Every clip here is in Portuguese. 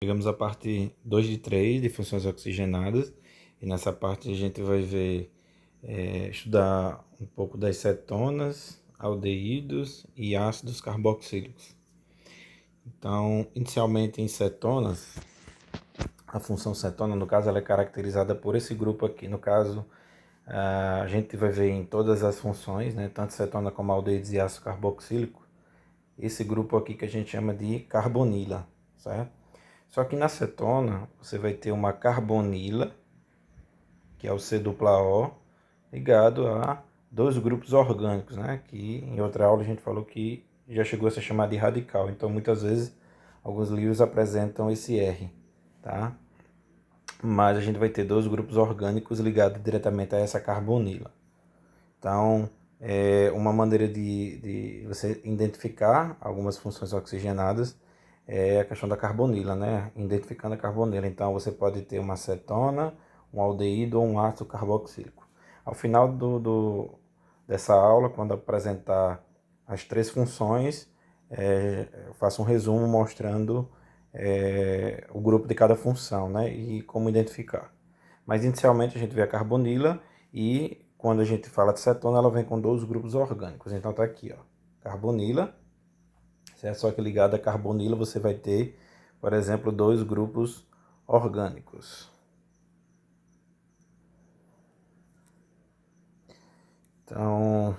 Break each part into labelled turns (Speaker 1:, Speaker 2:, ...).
Speaker 1: Chegamos à parte 2 de 3 de funções oxigenadas, e nessa parte a gente vai ver, estudar um pouco das cetonas, aldeídos e ácidos carboxílicos. Então, inicialmente em cetonas, a função cetona, no caso, ela é caracterizada por esse grupo aqui. No caso, a gente vai ver em todas as funções, né, tanto cetona como aldeídos e ácido carboxílico, esse grupo aqui que a gente chama de carbonila, certo? Só que na cetona, você vai ter uma carbonila, que é o C-O, ligado a dois grupos orgânicos, né? Que em outra aula a gente falou que já chegou a ser chamado de radical. Então, muitas vezes, alguns livros apresentam esse R, tá? Mas a gente vai ter dois grupos orgânicos ligados diretamente a essa carbonila. Então, uma maneira de você identificar algumas funções oxigenadas é a questão da carbonila, né? Identificando a carbonila. Então, você pode ter uma cetona, um aldeído ou um ácido carboxílico. Ao final dessa aula, quando apresentar as três funções, eu faço um resumo mostrando o grupo de cada função, né? E como identificar. Mas inicialmente a gente vê a carbonila e quando a gente fala de cetona, ela vem com dois grupos orgânicos. Então tá aqui, ó, carbonila. Certo? Só que ligado a carbonila você vai ter, por exemplo, dois grupos orgânicos. Então,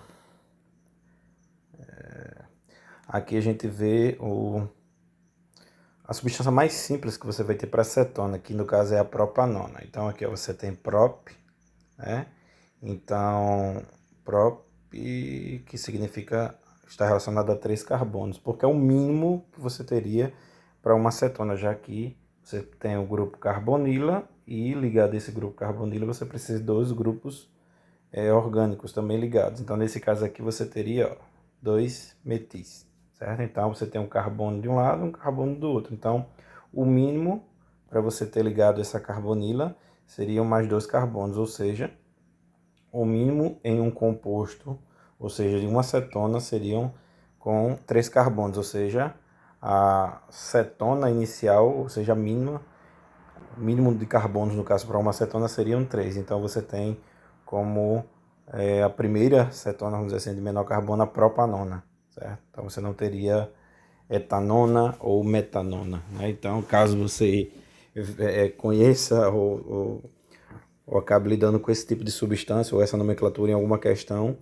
Speaker 1: aqui a gente vê a substância mais simples que você vai ter para cetona, que no caso é a propanona. Então aqui ó, você tem prop, né? Então, prop, que significa estar relacionado a 3 carbonos, porque é o mínimo que você teria para uma cetona, já que você tem o grupo carbonila e ligado a esse grupo carbonila você precisa de dois grupos orgânicos também ligados. Então, nesse caso aqui, você teria 2 metis, certo? Então, você tem um carbono de um lado e um carbono do outro. Então, o mínimo para você ter ligado essa carbonila seriam mais 2 carbonos, ou seja, o mínimo em um composto, ou seja, de uma cetona, seriam com 3 carbonos, ou seja, a cetona inicial, ou seja, a mínima, o mínimo de carbonos, no caso, para uma cetona seriam 3. Então, você tem como a primeira cetona, vamos dizer assim, de menor carbono, a propanona, certo? Então, você não teria etanona ou metanona, né? Então, caso você conheça ou acabe lidando com esse tipo de substância ou essa nomenclatura em alguma questão,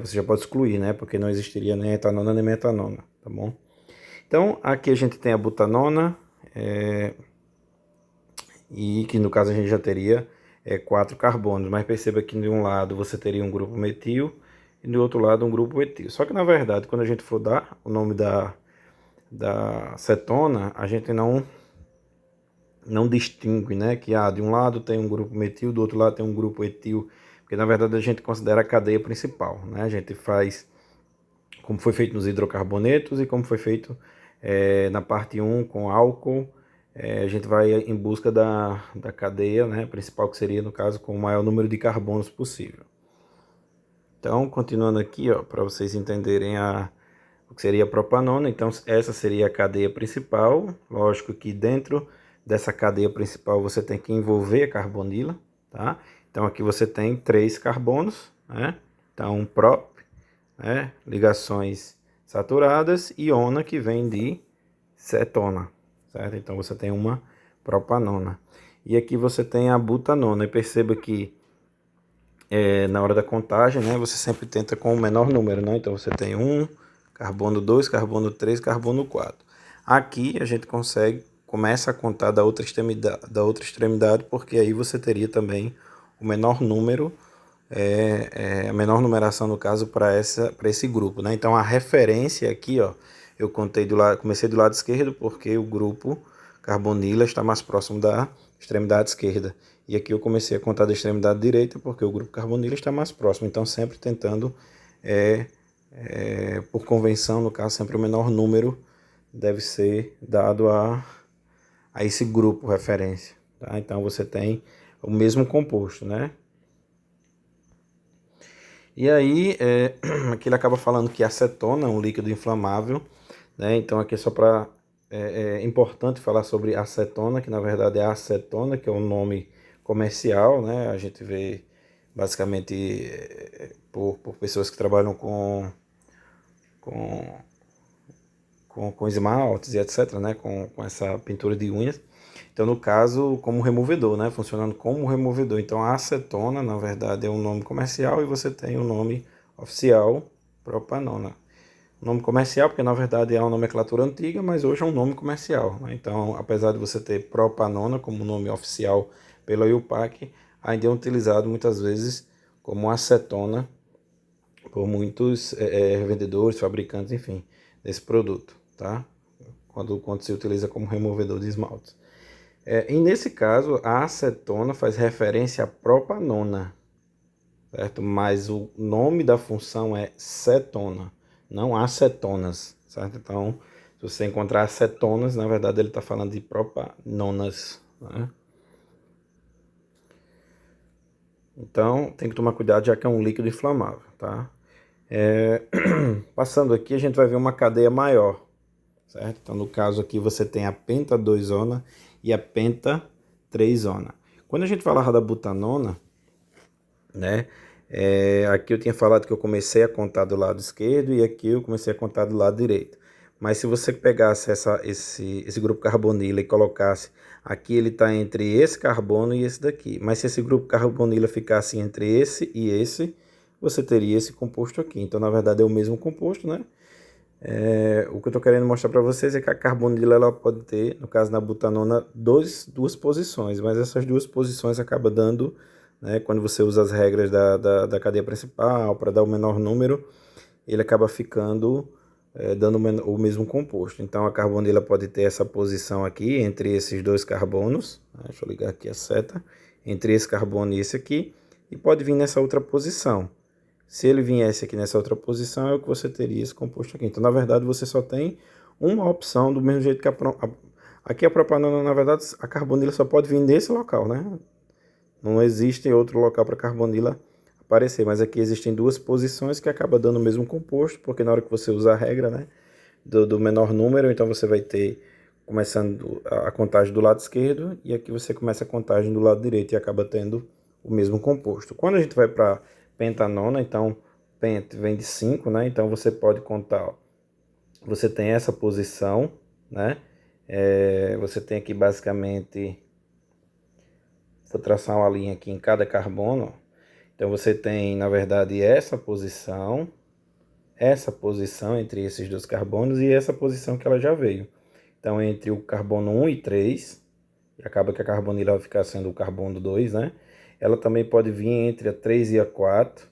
Speaker 1: você já pode excluir, né? Porque não existiria nem etanona nem metanona, tá bom? Então, aqui a gente tem a butanona, e que no caso a gente já teria 4 carbonos, mas perceba que de um lado você teria um grupo metil e do outro lado um grupo etil. Só que na verdade, quando a gente for dar o nome da cetona, a gente não distingue, né? Que de um lado tem um grupo metil, do outro lado tem um grupo etil, porque na verdade a gente considera a cadeia principal, né? A gente faz como foi feito nos hidrocarbonetos e como foi feito na parte 1 com álcool. A gente vai em busca da cadeia, né, principal, que seria, no caso, com o maior número de carbonos possível. Então, continuando aqui, para vocês entenderem o que seria a propanona, então essa seria a cadeia principal. Lógico que dentro dessa cadeia principal você tem que envolver a carbonila, tá? Então aqui você tem 3 carbonos, né? Então prop, né? Ligações saturadas, e ona, que vem de cetona, certo? Então você tem uma propanona. E aqui você tem a butanona, e perceba que na hora da contagem, né, você sempre tenta com o menor número, né? Então você tem 1, carbono 2, carbono 3, carbono 4. Aqui a gente começa a contar da outra extremidade, porque aí você teria também o menor número, a menor numeração no caso para esse grupo, né? Então a referência aqui, ó, eu comecei do lado esquerdo porque o grupo carbonila está mais próximo da extremidade esquerda. E aqui eu comecei a contar da extremidade direita porque o grupo carbonila está mais próximo. Então sempre tentando, por convenção, no caso, sempre o menor número deve ser dado a esse grupo referência. Tá? Então você tem o mesmo composto, né? E aí, aqui ele acaba falando que a acetona é um líquido inflamável, né? Então aqui é só para é importante falar sobre acetona, que na verdade é a acetona, que é um nome comercial, né? A gente vê basicamente por pessoas que trabalham com, com esmaltes e etc, né? Com essa pintura de unhas. Então, no caso, como removedor, né? Funcionando como removedor. Então, a acetona, na verdade, é um nome comercial e você tem o nome oficial, propanona. Nome comercial, porque na verdade é uma nomenclatura antiga, mas hoje é um nome comercial, né? Então, apesar de você ter propanona como nome oficial pela IUPAC, ainda é utilizado muitas vezes como acetona por muitos vendedores, fabricantes, enfim, desse produto, tá? Quando se utiliza como removedor de esmaltes. E nesse caso, a acetona faz referência à propanona, certo? Mas o nome da função é cetona, não acetonas, certo? Então, se você encontrar acetonas, na verdade ele está falando de propanonas, né? Então, tem que tomar cuidado, já que é um líquido inflamável, tá? Passando aqui, a gente vai ver uma cadeia maior, certo? Então, no caso aqui, você tem a penta 2-zona e a penta 3-zona. Quando a gente falar da butanona, né? Aqui eu tinha falado que eu comecei a contar do lado esquerdo e aqui eu comecei a contar do lado direito. Mas se você pegasse esse grupo carbonila e colocasse aqui, ele está entre esse carbono e esse daqui. Mas se esse grupo carbonila ficasse entre esse e esse, você teria esse composto aqui. Então, na verdade, é o mesmo composto, né? O que eu estou querendo mostrar para vocês é que a carbonila ela pode ter, no caso na butanona, duas posições, mas essas duas posições acabam dando, né, quando você usa as regras da cadeia principal para dar o menor número, ele acaba ficando dando o mesmo composto. Então a carbonila pode ter essa posição aqui entre esses dois carbonos, né, deixa eu ligar aqui a seta, entre esse carbono e esse aqui, e pode vir nessa outra posição. Se ele viesse aqui nessa outra posição, é o que você teria esse composto aqui. Então, na verdade, você só tem uma opção, do mesmo jeito que aqui a propanona, na verdade, a carbonila só pode vir nesse local, né? Não existe outro local para a carbonila aparecer, mas aqui existem duas posições que acabam dando o mesmo composto, porque na hora que você usa a regra, né, do menor número, então você vai ter começando a contagem do lado esquerdo e aqui você começa a contagem do lado direito e acaba tendo o mesmo composto. Quando a gente vai para pentanona, então pent vem de 5, né? Então você pode contar, ó, você tem essa posição, né? Você tem aqui basicamente, vou traçar uma linha aqui em cada carbono. Então você tem, na verdade, essa posição entre esses dois carbonos e essa posição que ela já veio. Então, entre o carbono 1 e 3, e acaba que a carbonila vai ficar sendo o carbono 2, né? Ela também pode vir entre a 3 e a 4,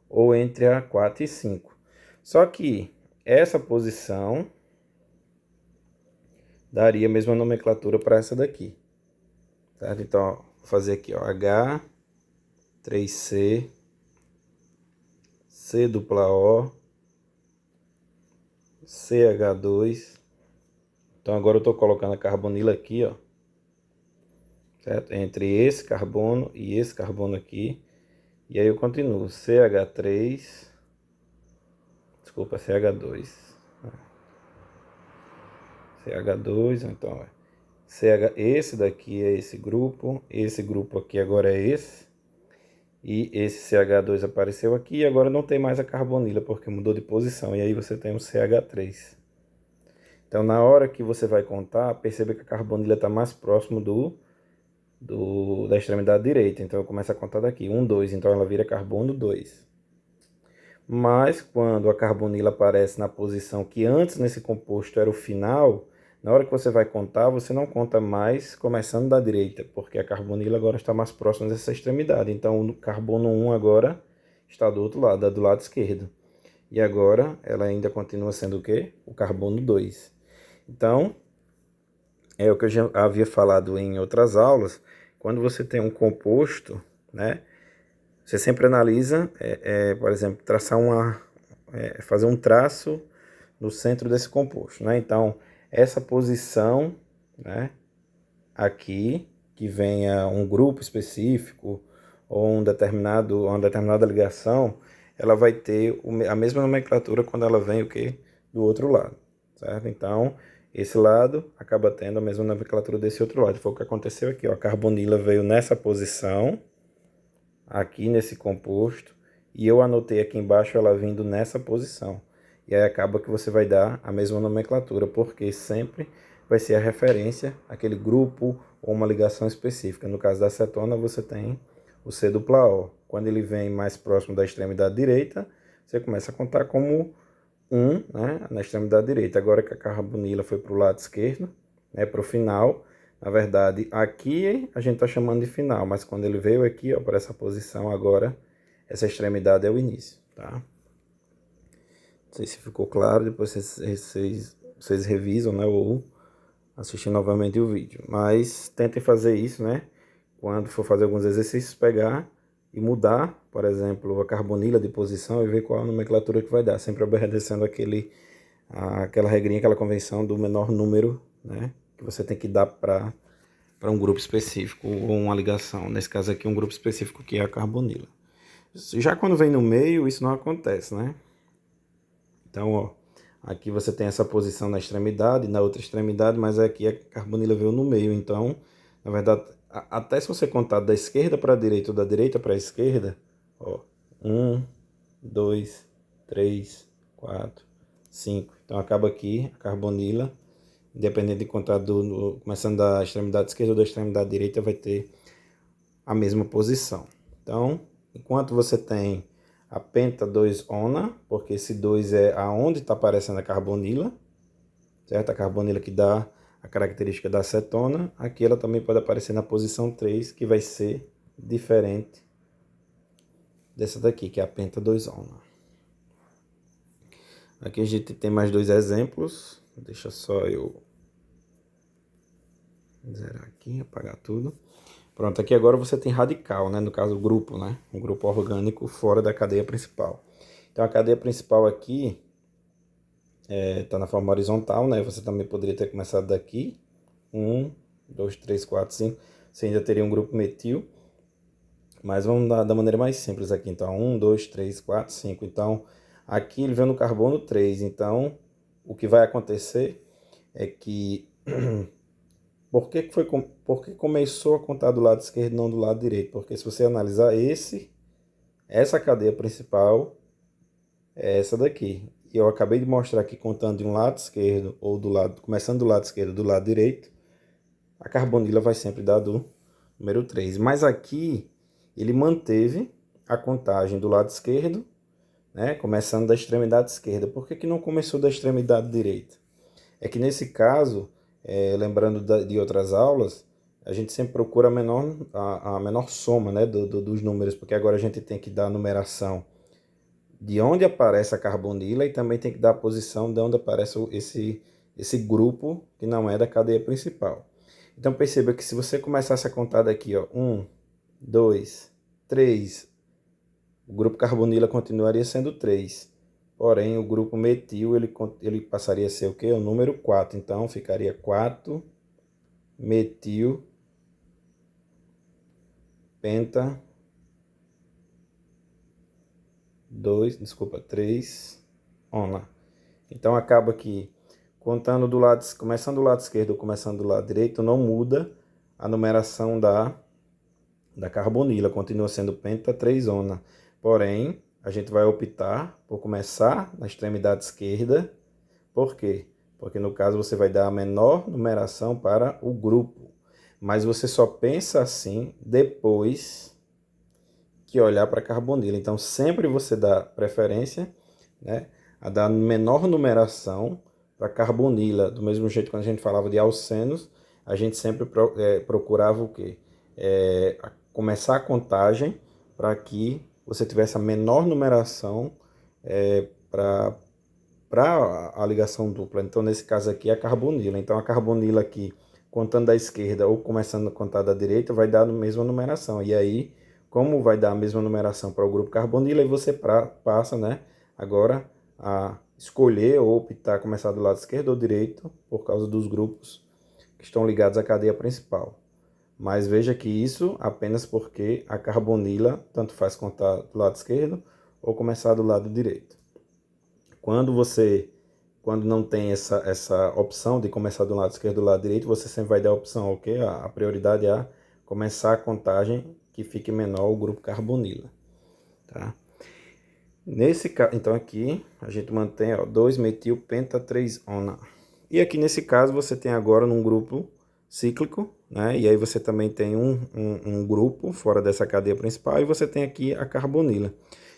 Speaker 1: ou entre a 4 e 5. Só que essa posição daria a mesma nomenclatura para essa daqui, certo? Então, ó, vou fazer aqui, ó, H3C, C dupla O, CH2. Então agora eu estou colocando a carbonila aqui, ó, certo? Entre esse carbono e esse carbono aqui. E aí eu continuo, CH3, desculpa, CH2. CH2, então, esse daqui é esse grupo aqui agora é esse. E esse CH2 apareceu aqui e agora não tem mais a carbonila porque mudou de posição. E aí você tem um CH3. Então na hora que você vai contar, perceba que a carbonila está mais próximo da extremidade direita. Então eu começo a contar daqui, 1, 2, então ela vira carbono 2. Mas quando a carbonila aparece na posição que antes nesse composto era o final, na hora que você vai contar, você não conta mais começando da direita, porque a carbonila agora está mais próxima dessa extremidade. Então o carbono 1 agora está do outro lado, do lado esquerdo. E agora ela ainda continua sendo o quê? O carbono 2. Então, é o que eu já havia falado em outras aulas, quando você tem um composto, né? Você sempre analisa, por exemplo, fazer um traço no centro desse composto, né? Então, essa posição, né, aqui, que venha um grupo específico ou uma determinada ligação, ela vai ter a mesma nomenclatura quando ela vem o quê? Do outro lado, certo? Então, esse lado, acaba tendo a mesma nomenclatura desse outro lado. Foi o que aconteceu aqui, ó. A carbonila veio nessa posição, aqui nesse composto, e eu anotei aqui embaixo ela vindo nessa posição. E aí acaba que você vai dar a mesma nomenclatura, porque sempre vai ser a referência àquele grupo ou uma ligação específica. No caso da acetona, você tem o C-O. Quando ele vem mais próximo da extremidade direita, você começa a contar como 1, né, na extremidade direita. Agora que a carbonila foi para o lado esquerdo, né, para o final, na verdade, aqui a gente está chamando de final, mas quando ele veio aqui, ó, para essa posição agora, essa extremidade é o início, tá? Não sei se ficou claro, depois vocês revisam, né, ou assistir novamente o vídeo. Mas tentem fazer isso, né? Quando for fazer alguns exercícios, pegar e mudar, por exemplo, a carbonila de posição e ver qual a nomenclatura que vai dar, sempre obedecendo aquela regrinha, aquela convenção do menor número, né? Que você tem que dar para um grupo específico ou uma ligação. Nesse caso aqui, um grupo específico que é a carbonila. Já quando vem no meio, isso não acontece, né? Então, ó, aqui você tem essa posição na extremidade, na outra extremidade, mas aqui a carbonila veio no meio. Então, na verdade, até se você contar da esquerda para a direita ou da direita para a esquerda, ó, 1, 2, 3, 4, 5. Então, acaba aqui a carbonila, independente de contar começando da extremidade esquerda ou da extremidade direita, vai ter a mesma posição. Então, enquanto você tem a penta 2-ona, porque esse 2 é aonde está aparecendo a carbonila, certo? A carbonila que dá a característica da acetona. Aqui ela também pode aparecer na posição 3, que vai ser diferente dessa daqui, que é a penta 2-ona. Aqui a gente tem mais dois exemplos. Deixa só eu zerar aqui, apagar tudo. Pronto, aqui agora você tem radical, né? No caso, o grupo, né? Um grupo orgânico fora da cadeia principal. Então, a cadeia principal aqui está na forma horizontal, né? Você também poderia ter começado daqui. 1, 2, 3, 4, 5. Você ainda teria um grupo metil. Mas vamos da maneira mais simples aqui. Então, 1, 2, 3, 4, 5. Então, aqui ele veio no carbono 3. Então, o que vai acontecer é que... Por que começou a contar do lado esquerdo e não do lado direito? Porque se você analisar essa cadeia principal é essa daqui. E eu acabei de mostrar aqui contando de um lado esquerdo ou começando do lado esquerdo do lado direito, a carbonila vai sempre dar do número 3. Mas aqui ele manteve a contagem do lado esquerdo, né, começando da extremidade esquerda. Por que não começou da extremidade direita? É que nesse caso, lembrando de outras aulas, a gente sempre procura a menor soma, né, dos números, porque agora a gente tem que dar a numeração de onde aparece a carbonila e também tem que dar a posição de onde aparece esse grupo que não é da cadeia principal. Então perceba que se você começasse a contar daqui, ó, 1, 2, 3, o grupo carbonila continuaria sendo 3. Porém, o grupo metil ele passaria a ser o quê? O número 4. Então, ficaria 4 metil penta 3 ona. Então, acaba que, começando do lado esquerdo ou começando do lado direito, não muda a numeração da carbonila. Continua sendo penta 3 ona. Porém, a gente vai optar por começar na extremidade esquerda. Por quê? Porque no caso você vai dar a menor numeração para o grupo. Mas você só pensa assim depois que olhar para a carbonila. Então sempre você dá preferência, né, a dar menor numeração para a carbonila. Do mesmo jeito que quando a gente falava de alcenos, a gente sempre procurava o quê? Começar a contagem para que você tivesse a menor numeração para a ligação dupla. Então, nesse caso aqui, é a carbonila. Então, a carbonila aqui, contando da esquerda ou começando a contar da direita, vai dar a mesma numeração. E aí, como vai dar a mesma numeração para o grupo carbonila, aí você passa, né, agora a escolher ou optar começar do lado esquerdo ou direito, por causa dos grupos que estão ligados à cadeia principal. Mas veja que isso apenas porque a carbonila tanto faz contar do lado esquerdo ou começar do lado direito. Quando quando não tem essa opção de começar do lado esquerdo do lado direito, você sempre vai dar a opção, ok? A prioridade é começar a contagem que fique menor o grupo carbonila, tá? Então aqui a gente mantém 2-metil-penta-3-ona. E aqui nesse caso você tem agora num grupo cíclico, né? E aí você também tem um grupo fora dessa cadeia principal e você tem aqui a carbonila.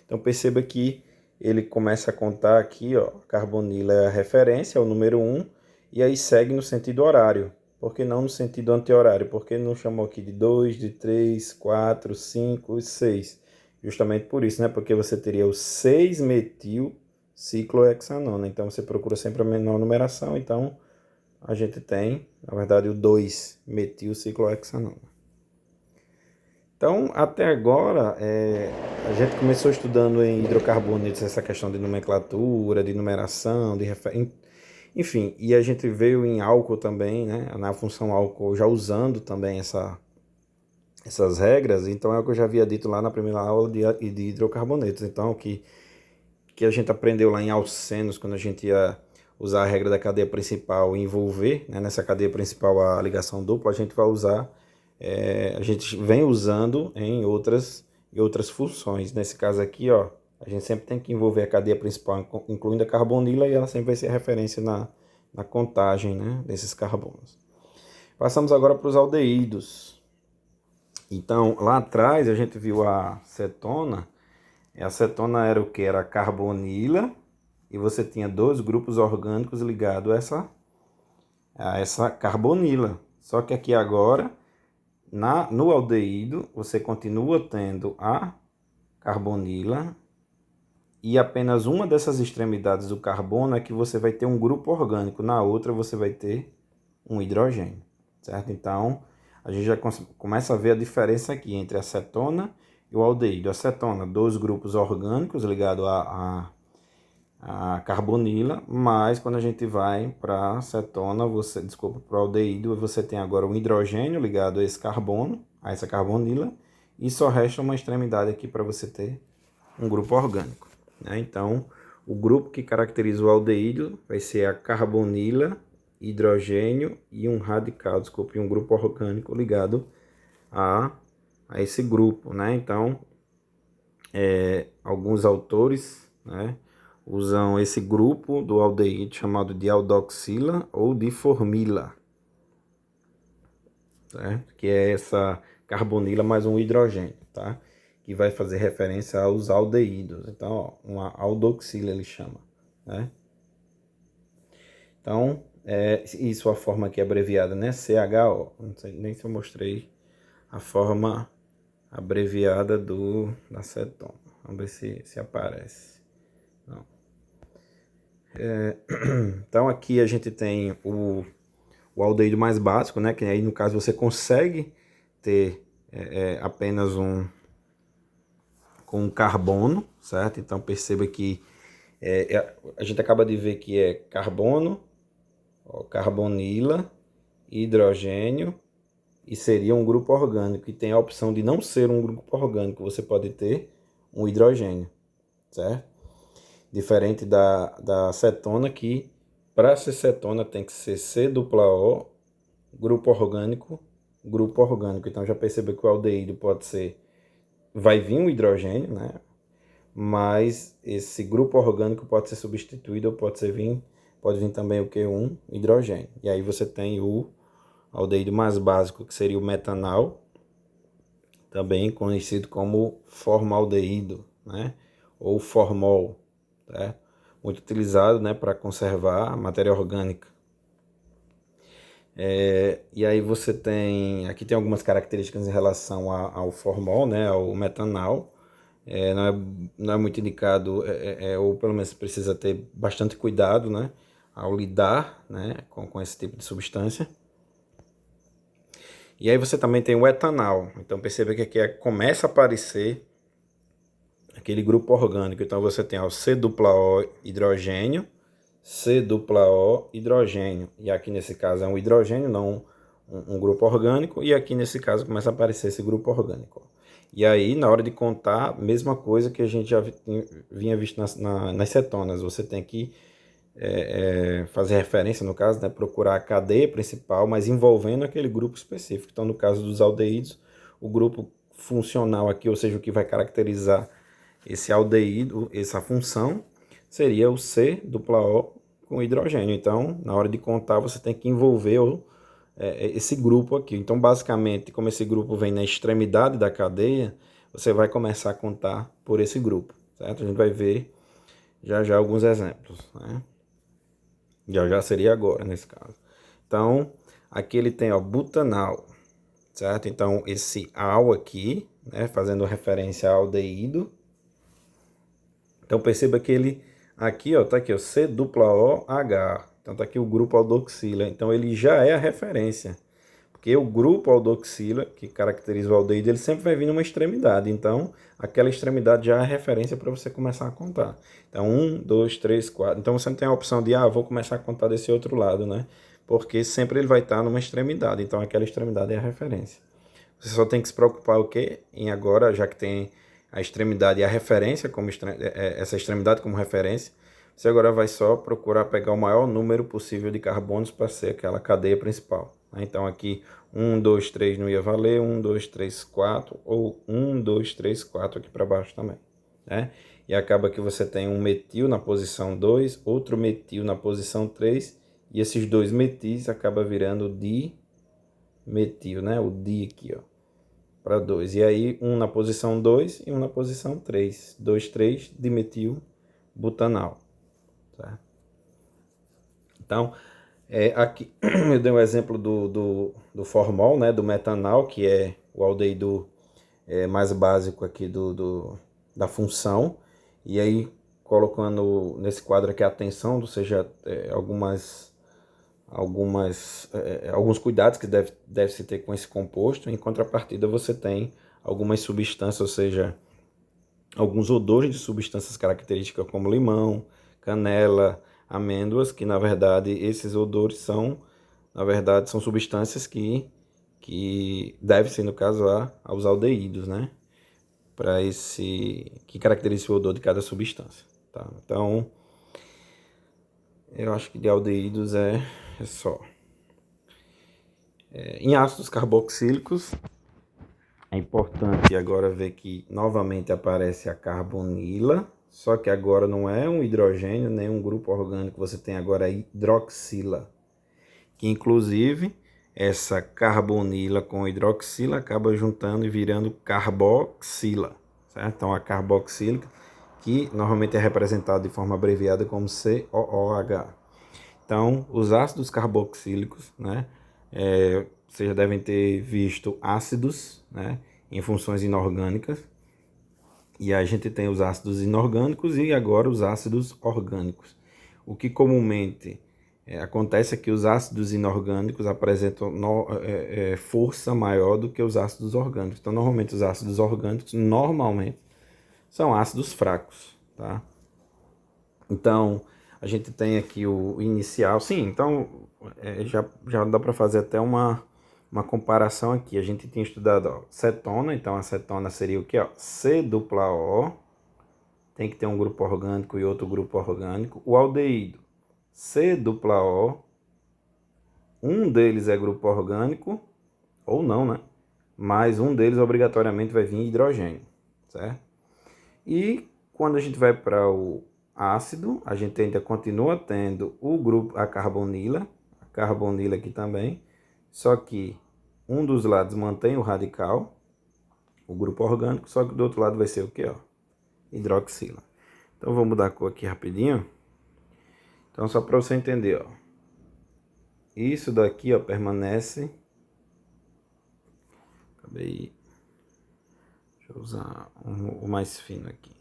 Speaker 1: Então perceba que ele começa a contar aqui, ó, carbonila é a referência, é o número 1, e aí segue no sentido horário. Por que não no sentido anti-horário? Porque não chamou aqui de 2, de 3, 4, 5 e 6? Justamente por isso, né? Porque você teria o 6-metil-ciclohexanona. Então você procura sempre a menor numeração. Então a gente tem, na verdade, o 2-metil-ciclohexanona. Então, até agora, a gente começou estudando em hidrocarbonetos essa questão de nomenclatura, de numeração, enfim, e a gente veio em álcool também, né, na função álcool, já usando também essas regras. Então é o que eu já havia dito lá na primeira aula de hidrocarbonetos. Então, que a gente aprendeu lá em Alcenos, quando a gente ia usar a regra da cadeia principal e envolver, né, nessa cadeia principal a ligação dupla, a gente vai usar, a gente vem usando em outras funções. Nesse caso aqui, ó, a gente sempre tem que envolver a cadeia principal, incluindo a carbonila, e ela sempre vai ser referência na contagem, né, desses carbonos. Passamos agora para os aldeídos. Então, lá atrás a gente viu a cetona. A cetona era o que? Era a carbonila, e você tinha dois grupos orgânicos ligados a essa carbonila. Só que aqui agora, no aldeído, você continua tendo a carbonila, e apenas uma dessas extremidades do carbono é que você vai ter um grupo orgânico, na outra você vai ter um hidrogênio, certo? Então, a gente já começa a ver a diferença aqui entre a cetona e o aldeído. A cetona, dois grupos orgânicos ligados a carbonila, mas quando a gente vai para a cetona, para o aldeído, você tem agora um hidrogênio ligado a esse carbono, a essa carbonila, e só resta uma extremidade aqui para você ter um grupo orgânico, né? Então, o grupo que caracteriza o aldeído vai ser a carbonila, hidrogênio e um radical, um grupo orgânico ligado a esse grupo, né? Então, alguns autores, né, usam esse grupo do aldeído chamado de aldoxila ou de formila, certo? Que é essa carbonila mais um hidrogênio, tá? Que vai fazer referência aos aldeídos. Então, ó, uma aldoxila ele chama, né? Então, isso a forma aqui abreviada, né? CHO. Não sei nem se eu mostrei a forma abreviada da cetona. Vamos ver se aparece. Não. Então, aqui a gente tem o aldeído mais básico, né? Que aí, no caso, você consegue ter apenas com carbono, certo? Então, perceba que a gente acaba de ver que é carbono, carbonila, hidrogênio, e seria um grupo orgânico. E tem a opção de não ser um grupo orgânico, você pode ter um hidrogênio, certo? Diferente da cetona, que para ser cetona tem que ser C-O, grupo orgânico. Então já percebeu que o aldeído vai vir um hidrogênio, né? Mas esse grupo orgânico pode ser substituído ou pode vir também o que? Um hidrogênio. E aí você tem o aldeído mais básico, que seria o metanal, também conhecido como formaldeído, né? Ou formol, tá? Muito utilizado, né, para conservar a matéria orgânica. E aí você aqui tem algumas características em relação ao formol, né, ao metanal. Não é muito indicado, ou pelo menos precisa ter bastante cuidado, né, ao lidar, né, com esse tipo de substância. E aí você também tem o etanal. Então perceba que aqui começa a aparecer aquele grupo orgânico. Então você tem o C-O hidrogênio, C-O hidrogênio. E aqui nesse caso é um hidrogênio, não um grupo orgânico. E aqui nesse caso começa a aparecer esse grupo orgânico. E aí, na hora de contar, mesma coisa que a gente já vinha visto nas cetonas. Você tem que fazer referência, no caso, né, procurar a cadeia principal, mas envolvendo aquele grupo específico. Então, no caso dos aldeídos, o grupo funcional aqui, ou seja, o que vai caracterizar esse aldeído, essa função, seria o C-O com hidrogênio. Então, na hora de contar, você tem que envolver esse grupo aqui. Então, basicamente, como esse grupo vem na extremidade da cadeia, você vai começar a contar por esse grupo, certo? A gente vai ver já já alguns exemplos, né? Já já seria agora, nesse caso. Então, aqui ele tem, ó, butanal, certo? Então, esse al aqui, né, fazendo referência ao aldeído. Então, perceba que ele, aqui, ó, tá aqui, ó, C-O-H. Então, tá aqui o grupo aldoxila. Então, ele já é a referência. Porque o grupo aldoxila, que caracteriza o aldeído, ele sempre vai vir numa extremidade. Então, aquela extremidade já é a referência para você começar a contar. Então, 1, 2, 3, 4. Então, você não tem a opção de, vou começar a contar desse outro lado, né? Porque sempre ele vai estar numa extremidade. Então, aquela extremidade é a referência. Você só tem que se preocupar o quê? Em agora, já que tem a extremidade e a referência, como essa extremidade como referência, você agora vai só procurar pegar o maior número possível de carbonos para ser aquela cadeia principal. Então aqui 1, 2, 3 não ia valer, 1, 2, 3, 4, ou 1, 2, 3, 4 aqui para baixo também, né? E acaba que você tem um metil na posição 2, outro metil na posição 3, e esses dois metis acaba virando dimetil, né? O di aqui, ó, para 2. E aí um na posição 2 e um na posição 3. 2, 3, dimetil butanal, certo? Então, aqui eu dei um exemplo do formol, né, do metanal, que é o aldeído mais básico aqui da função. E aí, colocando nesse quadro aqui a tensão, ou seja, alguns cuidados que deve se ter com esse composto. Em contrapartida, você tem algumas substâncias, ou seja, alguns odores de substâncias características como limão, canela, amêndoas, que na verdade esses odores são substâncias que devem ser, no caso, aos aldeídos, né? Para que caracteriza o odor de cada substância, tá? Então, eu acho que de aldeídos é só. Em ácidos carboxílicos, é importante agora ver que novamente aparece a carbonila, só que agora não é um hidrogênio, nem um grupo orgânico, você tem agora a hidroxila, que inclusive essa carbonila com hidroxila acaba juntando e virando carboxila, certo? Então a carboxílica, que normalmente é representada de forma abreviada como COOH. Então, os ácidos carboxílicos, né, vocês já devem ter visto ácidos, né, em funções inorgânicas. E a gente tem os ácidos inorgânicos e agora os ácidos orgânicos. O que comumente acontece é que os ácidos inorgânicos apresentam força maior do que os ácidos orgânicos. Então, normalmente, os ácidos orgânicos, são ácidos fracos, tá? Então, a gente tem aqui o inicial. Sim, então, já dá para fazer até uma comparação aqui. A gente tinha estudado, ó, cetona, então a cetona seria o que? C-O, tem que ter um grupo orgânico e outro grupo orgânico. O aldeído, C-O, um deles é grupo orgânico, ou não, né? Mas um deles obrigatoriamente vai vir hidrogênio, certo? E quando a gente vai para o ácido, a gente ainda continua tendo a carbonila aqui também, só que um dos lados mantém o radical, o grupo orgânico, só que do outro lado vai ser o que? Hidroxila. Então vou mudar a cor aqui rapidinho. Então só para você entender, ó. Isso daqui, ó, permanece. Acabei. Deixa eu usar o mais fino aqui.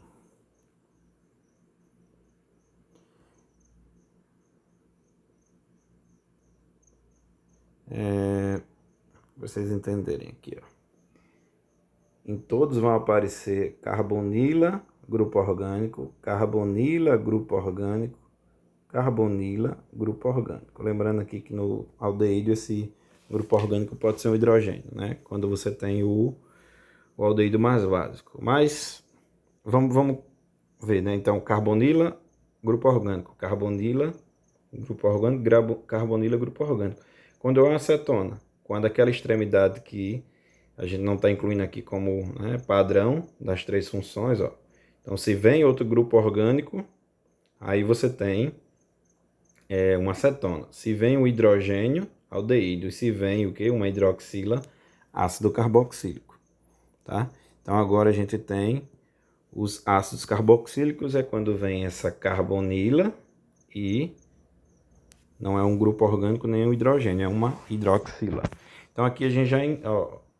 Speaker 1: Pra vocês entenderem aqui, ó. Em todos vão aparecer carbonila, grupo orgânico, carbonila, grupo orgânico, carbonila, grupo orgânico. Lembrando aqui que no aldeído esse grupo orgânico pode ser um hidrogênio, né? Quando você tem o aldeído mais básico. Mas vamos ver, né? Então, carbonila, grupo orgânico, carbonila, grupo orgânico, carbonila, grupo orgânico. Quando é uma acetona, quando aquela extremidade que a gente não está incluindo aqui como, né, padrão das três funções, ó. Então, se vem outro grupo orgânico, aí você tem uma acetona. Se vem o hidrogênio, aldeído. E se vem o que? Uma hidroxila, ácido carboxílico. Tá? Então, agora a gente tem os ácidos carboxílicos, é quando vem essa carbonila e não é um grupo orgânico nem um hidrogênio, é uma hidroxila. Então, aqui a gente já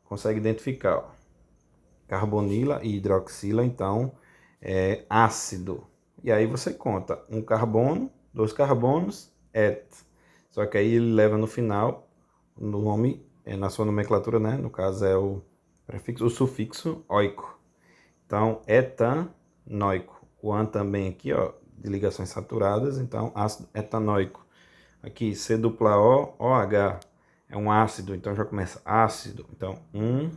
Speaker 1: consegue identificar, ó, carbonila e hidroxila, então, é ácido. E aí você conta um carbono, dois carbonos, et. Só que aí ele leva no final, no nome, na sua nomenclatura, né? No caso é o prefixo, o sufixo oico. Então, etanoico. O an também aqui, ó, de ligações saturadas, então ácido etanoico. Aqui, C dupla O, OH, é um ácido, então já começa ácido. Então, 1,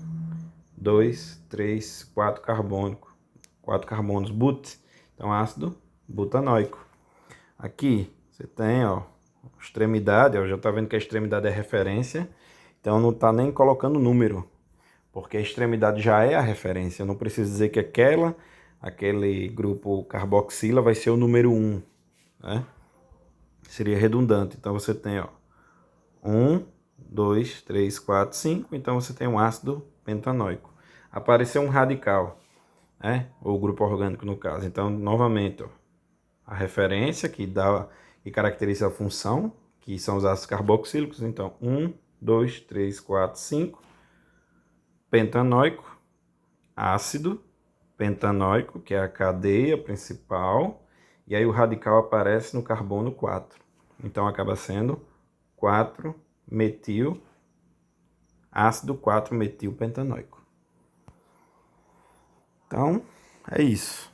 Speaker 1: 2, 3, 4 carbônico. 4 carbonos, but. Então, ácido butanoico. Aqui, você tem, ó, extremidade, ó, já tá vendo que a extremidade é referência. Então, não tá nem colocando número, porque a extremidade já é a referência. Eu não preciso dizer que aquele grupo carboxila vai ser o número 1, né? Seria redundante. Então, você tem, ó, 1, 2, 3, 4, 5. Então, você tem um ácido pentanoico. Apareceu um radical, né? Ou grupo orgânico, no caso. Então, novamente, ó, a referência que caracteriza a função, que são os ácidos carboxílicos. Então, 1, 2, 3, 4, 5. Pentanoico, ácido pentanoico, que é a cadeia principal. E aí o radical aparece no carbono 4. Então, acaba sendo 4-metil, ácido 4-metil pentanoico. Então, é isso.